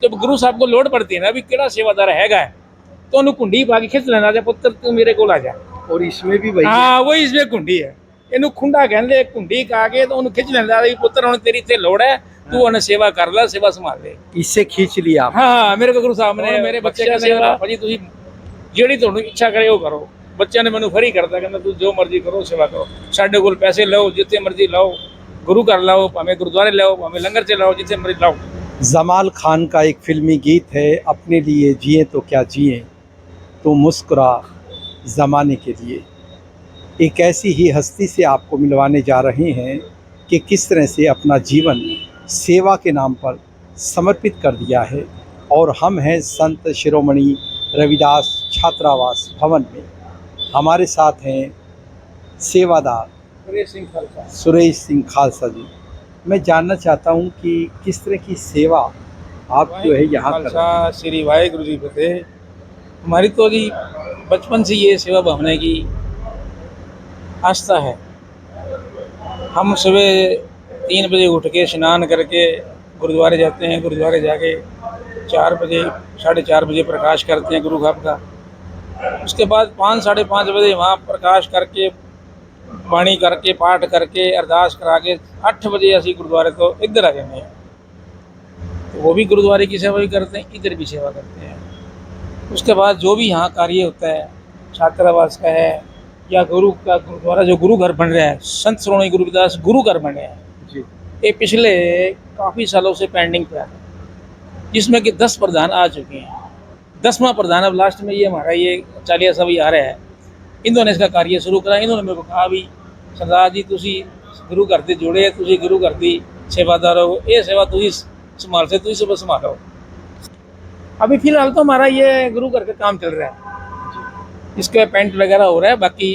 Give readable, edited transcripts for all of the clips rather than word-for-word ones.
जब गुरु साहब को लोड़ पड़ती है ना भी केड़ा सेवादार हैगा तो उन्हें कुंडी पा के खिंच लेना जा पुत्र तू मेरे को आ जा। और इसमें भी वही हाँ वही इसमें कुंडी है इनू खुंडा कहते कुंडी कहा के तो उन्हें खिंच लेना पुत्र हूँ तेरी इतने लोड़ है तू उन्हें सेवा कर ला सेवा संभाल ले इससे खींच लिया आप। हाँ मेरे को गुरु साहब ने मेरे बच्चे का सेवा भाजी तुम ਜਿਹੜੀ ਤੁਹਾਨੂੰ ਇੱਛਾ ਕਰੇ ਉਹ ਕਰੋ। ਬੱਚਿਆਂ ਨੇ ਮੈਨੂੰ ਫਰੀ ਕਰਦਾ ਕਹਿੰਦਾ ਤੂੰ ਜੋ ਮਰਜ਼ੀ ਕਰੋ ਸੇਵਾ ਕਰੋ ਸਾਡੇ ਕੋਲ ਪੈਸੇ ਲਓ ਜਿੱਥੇ ਮਰਜ਼ੀ ਲਾਓ गुरु घर लाओ भावें गुरुद्वारे लाओ भावें लंगर से लाओ जिथे मर्जी लाओ। जमाल खान का एक फिल्मी गीत है, अपने लिए जिए तो क्या जिए तो मुस्कुरा ज़माने के लिए। एक ऐसी ही हस्ती से आपको मिलवाने जा रहे हैं कि किस तरह से अपना जीवन सेवा के नाम पर समर्पित कर दिया है। और हम हैं संत शिरोमणि रविदास छात्रावास भवन में। हमारे साथ हैं सेवादार सुरेश सिंह खालसा जी। मैं जानना चाहता हूं कि किस तरह की सेवा आप जो है यहाँ कर रहे हैं। श्री वाहेगुरु जी फतेह। हमारी तो जी बचपन से ये सेवा भावना की आस्था है। हम सुबह 3 बजे उठ के स्नान करके गुरुद्वारे जाते हैं। गुरुद्वारे जाके 4 बजे 4:30 बजे प्रकाश करते हैं गुरु घाट का। उसके बाद 5 साढ़े 5 बजे वहाँ प्रकाश करके बाणी करके पाठ करके अरदास करा के 8 बजे असी गुरुद्वारे तो इधर आ जाते हैं। तो वो भी गुरुद्वारे की सेवा भी करते हैं, इधर भी सेवा करते हैं। उसके बाद जो भी यहाँ कार्य होता है छात्रावास का है या गुरु का गुरुद्वारा जो गुरु घर बन रहा है संत श्रोमणी गुरु रविदास गुरु घर बन रहे हैं जी, ये पिछले काफ़ी सालों से पेंडिंग पे है जिसमें कि 10 प्रधान आ चुके हैं। 10वां प्रधान अब लास्ट में ये हमारा ये चालिया सब आ रहा है। इन्होंने इसका कार्य शुरू करा। इन्होंने मेरे को कहा भी सरदार जी तुसी गुरु घर से जुड़े तुसी गुरु घर की सेवादार हो ये सेवा तुसी संभाल से तुसी सब संभालो। अभी फिलहाल तो हमारा ये गुरु घर का काम चल रहा है। इसका पेंट वगैरह हो रहा है बाकी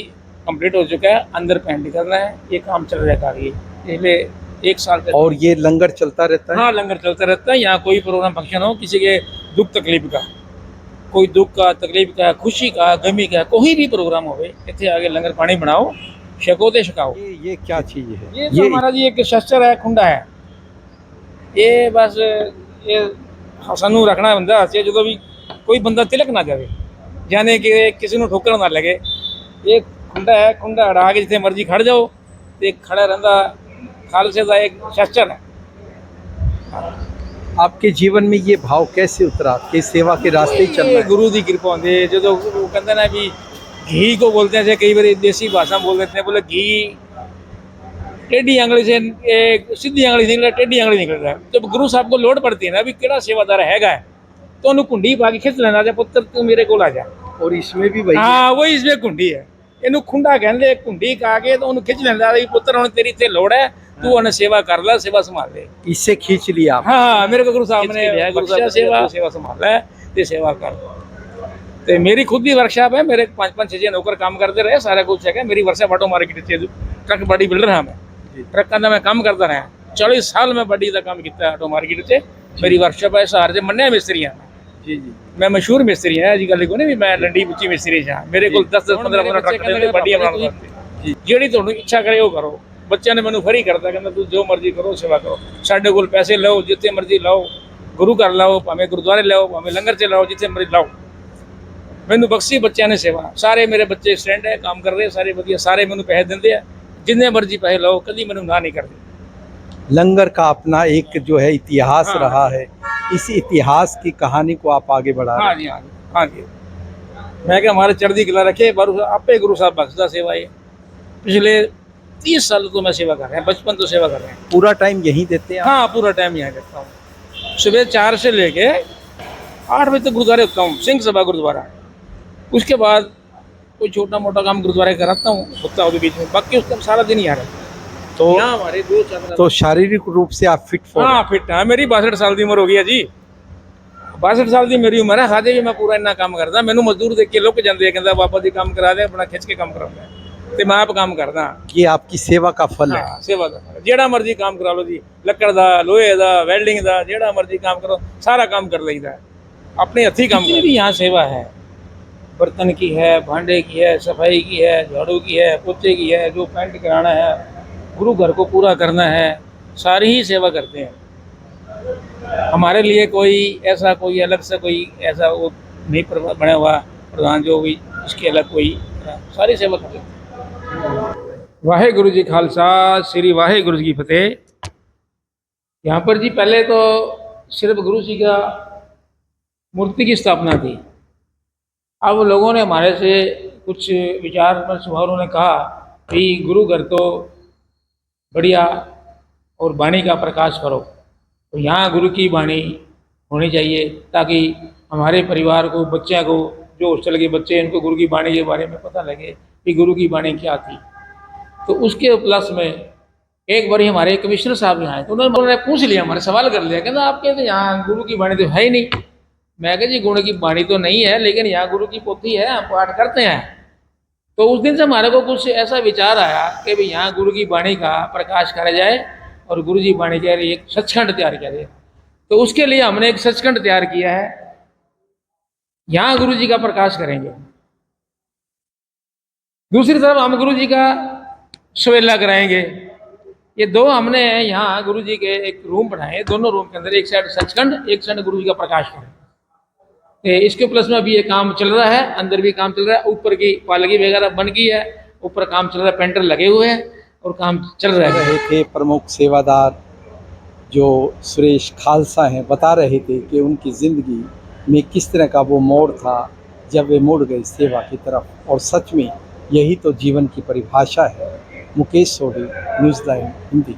कंप्लीट हो चुका है। अंदर पेंट करना है ये काम चल रहा है कार्य पहले 1 साल से। और ये लंगर चलता रहता है। हाँ लंगर चलता रहता है। यहाँ कोई प्रोग्राम फंक्शन हो किसी के दुख तकलीफ का कोई दुख का तकलीफ का खुशी का गमी का कोई भी प्रोग्राम हो इतने आगे लंगर पानी बनाओ छको तो छकाओ। ये क्या चीज़ है? ये तो हमारा जी एक शस्त्र है खुंडा है। ये बस ये सानू रखना बंदा जो भी कोई बंदा तिलक ना जाए जाने कि किसी को ठोकर ना लगे। ये खुंडा है खुंडा अड़ा के जिथे मर्जी खड़ जाओ तो खड़ा रहता खालसे का एक शस्त्र है। आपके जीवन में ये भाव कैसे उतरा कि सेवा के रास्ते ही चलना है? गुरु की कृपा होती है जो तो कहते ना भी घी को बोलते हैं कई बार देसी भाषा में बोल देते हैं बोले घी टेढ़ी आंगली से सीधी आंगली निकल रहा है टेढ़ी आंगली निकल रहा है। जब गुरु साहब को लोड़ पड़ती है ना भी केड़ा सेवादार हैगा तो उन्हें कुंडी पा के खिंच लेना जा पुत्र तू मेरे को आ जा। और इसमें भी वही हाँ वही इसमें कुंडी है इनू खुंडा कहते कुंडी कहा के तो उन्हें खिंच लेना पुत्र हूँ तेरी इतने लोड़ है तू उन्हें सेवा कर ला सेवा संभाल ले। इससे खींच लिया। हाँ मेरे को गुरु साहब ने सेवा सेवा संभाल है तो सेवा कर। तो मेरी खुद की वर्कशॉप है मेरे 5-6 नौकर काम करते रहे सारा कुछ है। मेरी workshop auto market truck body builder हाँ मैं ट्रक का मैं काम करता रहा 40 साल में बॉडी का काम किया ऑटो मार्केट से। मेरी वर्कशॉप है सहार से मन्ने मिस्त्री हैं जी जी मैं मशहूर मिस्त्री है अजी गल को नहीं भी मैं लंडी बुच्ची मिस्त्री हाँ। मेरे को 10-15 ट्रक बॉडी बनाने जी तुहानू इच्छा करे वो करो। ਬੱਚਿਆਂ ਨੇ ਮੈਨੂੰ ਫਰੀ ਕਰਦਾ ਕਹਿੰਦਾ ਤੂੰ ਜੋ ਮਰਜ਼ੀ ਕਰੋ ਸੇਵਾ ਕਰੋ ਸਾਡੇ ਕੋਲ ਪੈਸੇ ਲਓ ਜਿੱਥੇ ਮਰਜ਼ੀ ਲਾਓ ਗੁਰੂ ਘਰ ਲਾਓ ਭਾਵੇਂ ਗੁਰਦੁਆਰੇ ਲਾਓ ਭਾਵੇਂ ਲੰਗਰ 'ਚ ਲਾਓ ਜਿੱਥੇ ਮਰਜ਼ੀ ਲਾਓ। ਮੈਨੂੰ ਬਖਸ਼ੀ ਬੱਚਿਆਂ ਨੇ सेवा ਸਾਰੇ ਮੇਰੇ ਬੱਚੇ ਸਟੈਂਡ ਹੈ काम कर रहे ਸਾਰੇ ਵਧੀਆ ਸਾਰੇ ਮੈਨੂੰ ਪੈਸੇ ਦਿੰਦੇ ਆ जिन्ने मर्जी पैसे लाओ कभी मैंने ना नहीं करते। लंगर का अपना एक जो है इतिहास रहा है इस इतिहास की कहानी को आप आगे बढ़ा। हाँ जी हाँ जी हाँ जी मैं क्या हमारे चढ़ती कला रखे आपे गुरु साहब बख्शदा सेवा ये पिछले 30 साल तो मैं सेवा कर रहे हैं बचपन तो सेवा कर रहे हैं। पूरा टाइम यहीं देते हैं? हाँ पूरा टाइम यहाँ देता हूँ। सुबह 4 से लेके 8 बजे तक गुरुद्वारे होता हूँ सिंह सभा गुरुद्वारा। उसके बाद कोई छोटा मोटा काम गुरुद्वारे कराता हूँ होता है बीच में बाकी उसका सारा दिन यहाँ रहता। तो हमारे 2-4 तो शारीरिक रूप से आप फिट फॉर? हाँ फिट हाँ मेरी 62 साल की उम्र हो गई है जी। 62 साल की मेरी उम्र है खाते भी मैं पूरा इन्ना काम करता। मैनू मजदूर देख के लुक जाते कहता बाबा जी काम करा दे अपना खिंच के काम कराऊंगा तो मैं आप काम करदा। ये आपकी सेवा का फल है। हाँ, सेवा का जेड़ा मर्जी काम करा लो जी लकड़ का लोहे का वेल्डिंग का जेड़ा मर्जी काम करो सारा काम कर लेता है अपने हथी काम। भी यहाँ सेवा है बर्तन की है भांडे की है सफाई की है झाड़ू की है पोछे की है जो पेंट कराना है गुरु घर को पूरा करना है सारी ही सेवा करते हैं। हमारे लिए कोई ऐसा कोई अलग से कोई ऐसा वो नहीं बना हुआ प्रधान जो भी इसके अलग कोई सारी सेवा कर लेते। वाहे गुरु जी खालसा श्री वाहे गुरु जी की फतेह। यहाँ पर जी पहले तो सिर्फ गुरु जी का मूर्ति की स्थापना थी। अब लोगों ने हमारे से कुछ विचार विमर्श हुआ, उन्होंने कहा कि गुरु घर तो बढ़िया और वाणी का प्रकाश करो, तो यहाँ गुरु की वाणी होनी चाहिए ताकि हमारे परिवार को, बच्चे को, जो हॉस्टल के बच्चे हैं, इनको गुरु की वाणी के बारे में पता लगे कि गुरु की वाणी क्या थी। तो उसके प्लस में एक बार हमारे कमिश्नर साहब यहाँ आए तो उन्होंने पूछ लिया, हमारे सवाल कर लिया, कहना आपके तो यहाँ गुरु की वाणी तो है ही नहीं। मैं कहा जी गुरु की वाणी तो नहीं है, लेकिन यहाँ गुरु की पोथी है, हम पाठ करते हैं। तो उस दिन से हमारे को कुछ ऐसा विचार आया कि भाई यहाँ गुरु की वाणी का प्रकाश करा जाए और गुरु जी वाणी के लिए एक सचखंड तैयार किया जाए। तो उसके लिए हमने एक सचखंड तैयार किया है, यहाँ गुरु जी का प्रकाश करेंगे। दूसरी तरफ हम गुरु जी का सवेला कराएंगे। ये दो हमने यहाँ गुरु जी के एक रूम बनाए, दोनों रूम के अंदर एक साइड सचखंड, एक साइड गुरु जी का प्रकाश करें। इसके प्लस में अभी ये काम चल रहा है, अंदर भी काम चल रहा है, ऊपर की पालकी वगैरह बन गई है, ऊपर काम चल रहा है, पेंटर लगे हुए हैं और काम चल रहा है। थे प्रमुख सेवादार जो सुरेश खालसा हैं, बता रहे थे कि उनकी ज़िंदगी में किस तरह का वो मोड़ था जब वे मुड़ गए सेवा की तरफ, और सच में यही तो जीवन की परिभाषा है। Mukesh Sodhi, news live Hindi.